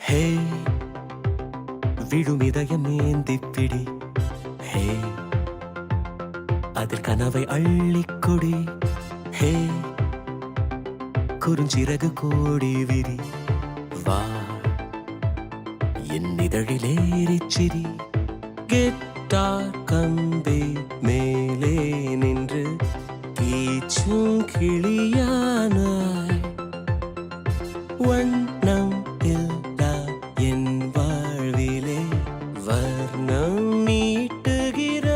ஹே விழும் இதயம் ஏந்திப்பிடி. ஹே அதில் கனவை அள்ளிக்கொடி. ஹே குறுஞ்சிறகு கோடி விரி. வா என் இதழிலேறிச்சிரி. கெட்டார் கம்பே மேலே நின்று கீச்சும் கிளியானாய். வண்ணம் இல்லா என் வாழ்விலே வர்ணம் நீட்டுகிறாய்.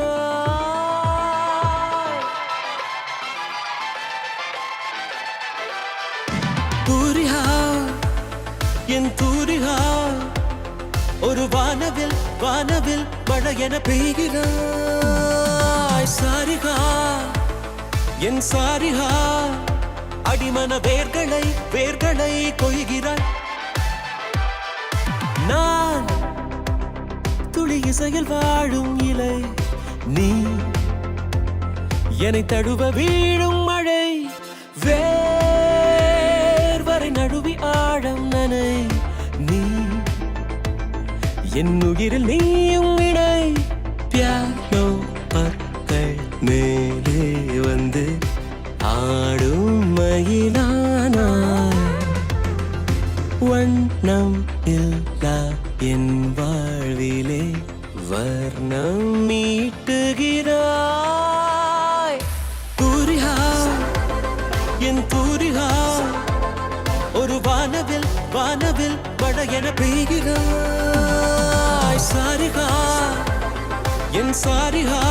தூரிகா என் தூரிகா ஒரு வானவில் வானவில் மழை என பெய்கிறாய். சாரிகா என் சாரிகா அடிமன வேர்களை வேர்களை கொய்கிறாய். நான் துளி இசையில் வாழும் இலை. நீ என்னை தழுவ வீழும் மழை. வேர்வரை நழுவி ஆழம் நனை. நீ என் உயிரில் நீயும் இணை. பியானோ பற்கள் மேலே வந்து ஆடும் மயிலானாய். வண்ணம் இல்லா என் வாழ்விலே வர்ணம் மீட்டுகிறாய். தூரிகா என் தூரிகா ஒரு வானவில் வானவில் மழை என பெய்கிறாய். சாரிகா என் சாரிகா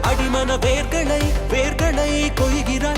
அடிமன வேர்களை வேர்களை கொய்கிறாய்.